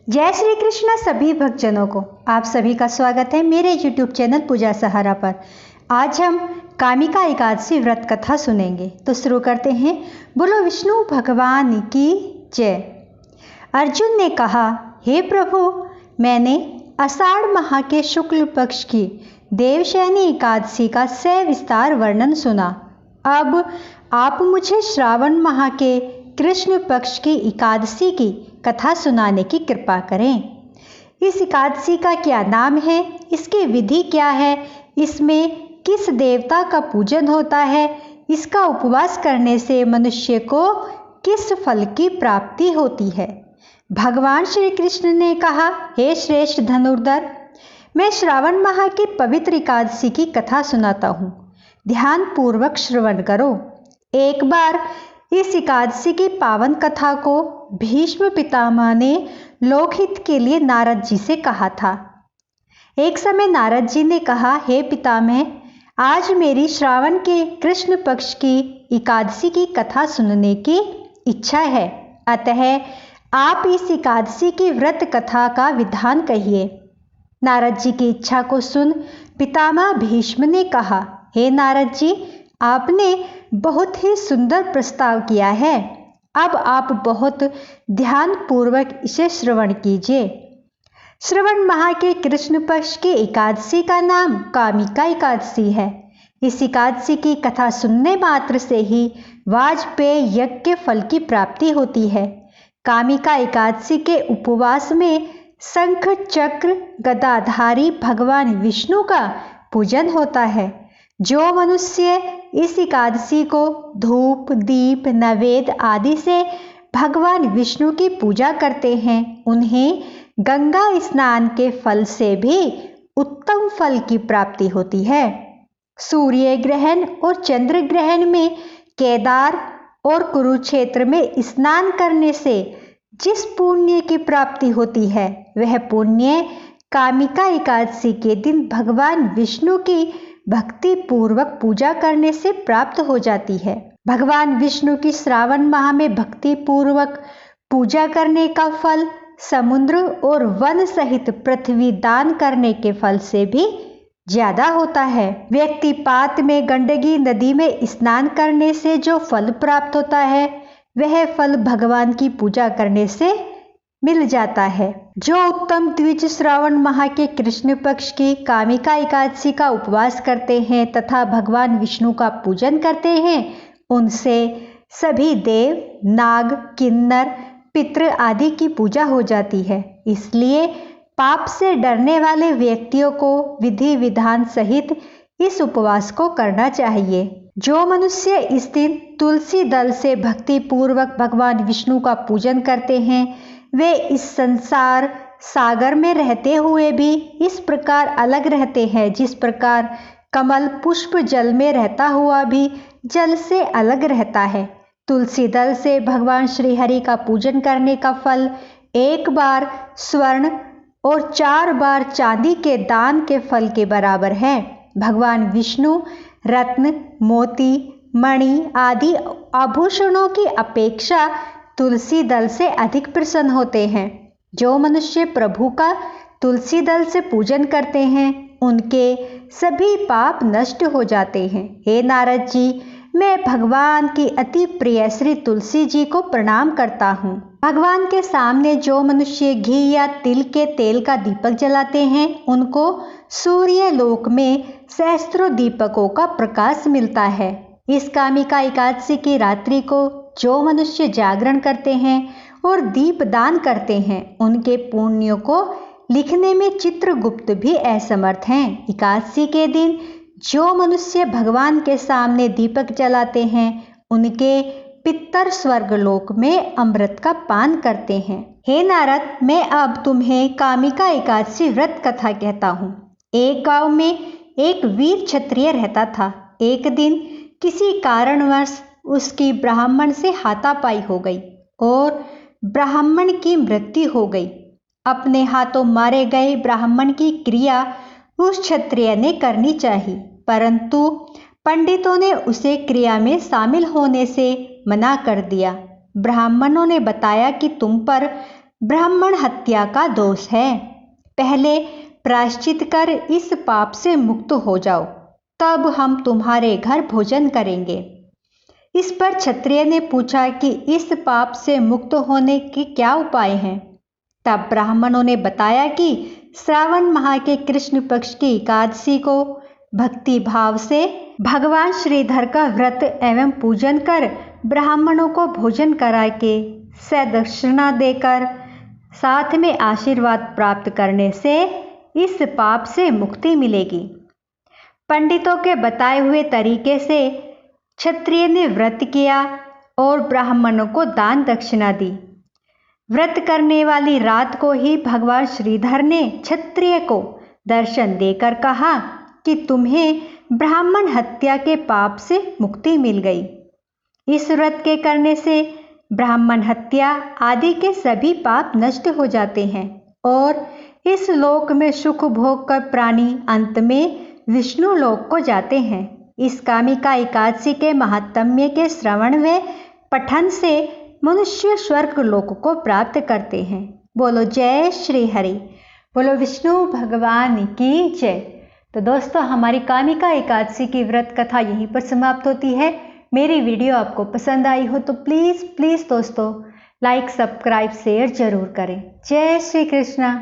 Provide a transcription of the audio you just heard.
जय श्री कृष्ण सभी भक्तजनों को आप सभी का स्वागत है मेरे YouTube चैनल पूजा सहारा पर। आज हम कामिका एकादशी व्रत कथा सुनेंगे, तो शुरू करते हैं। बोलो विष्णु भगवान की जय। अर्जुन ने कहा, हे प्रभु, मैंने आषाढ़ माह के शुक्ल पक्ष की देवशयनी एकादशी का सविस्तार वर्णन सुना। अब आप मुझे श्रावण माह के कृष्ण पक्ष की एकादशी की कथा सुनाने की कृपा करें। इस एकादशी का क्या नाम है, इसकी विधि क्या है, इसमें किस देवता का पूजन होता है, इसका उपवास करने से मनुष्य को किस फल की प्राप्ति होती है। भगवान श्री कृष्ण ने कहा, हे श्रेष्ठ धनुर्धर, मैं श्रावण माह की पवित्र एकादशी की कथा सुनाता हूँ। ध्यान पूर्वक श्रवण करो। एक बार इस एकादशी की पावन कथा को भीष्म पितामह ने लोकहित के लिए नारद जी से कहा था। एक समय नारद जी ने कहा, हे पितामह, आज मेरी श्रावण के कृष्ण पक्ष की एकादशी की कथा सुनने की इच्छा है, अतः आप इस एकादशी की व्रत कथा का विधान कहिए। नारद जी की इच्छा को सुन पितामह भीष्म ने कहा, हे नारद जी, आपने बहुत ही सुंदर प्रस्ताव किया है। अब आप बहुत ध्यान पूर्वक इसे श्रवण कीजिए। श्रावण माह के कृष्ण पक्ष की एकादशी का नाम कामिका एकादशी है। इस एकादशी की कथा सुनने मात्र से ही वाजपेय यज्ञ के फल की प्राप्ति होती है। कामिका एकादशी के उपवास में शंख चक्र गदाधारी भगवान विष्णु का पूजन होता है। जो मनुष्य इस एकादशी को धूप दीप नैवेद्य आदि से भगवान विष्णु की पूजा करते हैं, उन्हें गंगा स्नान के फल से भी उत्तम फल की प्राप्ति होती है। सूर्य ग्रहण और चंद्र ग्रहण में केदार और कुरुक्षेत्र में स्नान करने से जिस पुण्य की प्राप्ति होती है, वह पुण्य कामिका एकादशी के दिन भगवान विष्णु की भक्ति पूर्वक पूजा करने से प्राप्त हो जाती है। भगवान विष्णु की श्रावण माह में भक्ति पूर्वक पूजा करने का फल समुद्र और वन सहित पृथ्वी दान करने के फल से भी ज्यादा होता है। व्यक्तिपात में गंडकी नदी में स्नान करने से जो फल प्राप्त होता है, वह फल भगवान की पूजा करने से मिल जाता है। जो उत्तम द्विज श्रावण माह के कृष्ण पक्ष की कामिका एकादशी का उपवास करते हैं तथा भगवान विष्णु का पूजन करते हैं, उनसे सभी देव नाग किन्नर पितृ आदि की पूजा हो जाती है। इसलिए पाप से डरने वाले व्यक्तियों को विधि विधान सहित इस उपवास को करना चाहिए। जो मनुष्य इस दिन तुलसी दल से भक्ति पूर्वक भगवान विष्णु का पूजन करते हैं, वे इस संसार सागर में रहते हुए भी इस प्रकार अलग रहते हैं जिस प्रकार कमल पुष्प जल में रहता हुआ भी जल से अलग रहता है। तुलसी दल से भगवान श्री हरि का पूजन करने का फल 1 बार स्वर्ण और 4 बार चांदी के दान के फल के बराबर है। भगवान विष्णु रत्न मोती मणि आदि आभूषणों की अपेक्षा तुलसी दल से अधिक प्रसन्न होते हैं। जो मनुष्य प्रभु का तुलसी दल से पूजन करते हैं, उनके सभी पाप नष्ट हो जाते हैं। हे नारद जी, मैं भगवान की अति प्रिय श्री तुलसी जी को प्रणाम करता हूँ। भगवान के सामने जो मनुष्य घी या तिल के तेल का दीपक जलाते हैं, उनको सूर्य लोक में सहस्त्रों दीपकों का प्रकाश मिलता है। इस कामिका एकादशी की रात्रि को जो मनुष्य जागरण करते हैं और दीप दान करते हैं, उनके पुण्यों को लिखने में चित्रगुप्त भी असमर्थ हैं। एकादशी के दिन जो मनुष्य भगवान के सामने दीपक जलाते हैं, उनके पितर स्वर्गलोक में अमृत का पान करते हैं। हे नारद, मैं अब तुम्हें कामिका एकादशी व्रत कथा कहता हूँ। एक गांव में एक वीर क्षत्रिय रहता था। एक दिन किसी कारणवश उसकी ब्राह्मण से हाथापाई हो गई और ब्राह्मण की मृत्यु हो गई। अपने हाथों मारे गए ब्राह्मण की क्रिया उस क्षत्रिय ने करनी चाहिए, परंतु पंडितों ने उसे क्रिया में शामिल होने से मना कर दिया। ब्राह्मणों ने बताया कि तुम पर ब्राह्मण हत्या का दोष है। पहले प्रायश्चित कर इस पाप से मुक्त हो जाओ, तब हम तुम्हारे घर भोजन करेंगे। इस पर क्षत्रिय ने पूछा कि इस पाप से मुक्त होने के क्या उपाय हैं। तब ब्राह्मणों ने बताया कि श्रावण माह के कृष्ण पक्ष की एकादशी को भक्ति भाव से भगवान श्रीधर का व्रत एवं पूजन कर ब्राह्मणों को भोजन करा के सदक्षिणा देकर साथ में आशीर्वाद प्राप्त करने से इस पाप से मुक्ति मिलेगी। पंडितों के बताए हुए तरीके से क्षत्रिय ने व्रत किया और ब्राह्मणों को दान दक्षिणा दी। व्रत करने वाली रात को ही भगवान श्रीधर ने क्षत्रिय को दर्शन देकर कहा कि तुम्हें ब्राह्मण हत्या के पाप से मुक्ति मिल गई। इस व्रत के करने से ब्राह्मण हत्या आदि के सभी पाप नष्ट हो जाते हैं और इस लोक में सुख भोग कर प्राणी अंत में विष्णु लोक को जाते हैं। इस कामिका एकादशी के महात्म्य के श्रवण व पठन से मनुष्य स्वर्ग लोक को प्राप्त करते हैं। बोलो जय श्री हरि, बोलो विष्णु भगवान की जय। तो दोस्तों, हमारी कामिका एकादशी की व्रत कथा यहीं पर समाप्त होती है। मेरी वीडियो आपको पसंद आई हो तो प्लीज़ दोस्तों लाइक, सब्सक्राइब, शेयर जरूर करें। जय श्री कृष्णा।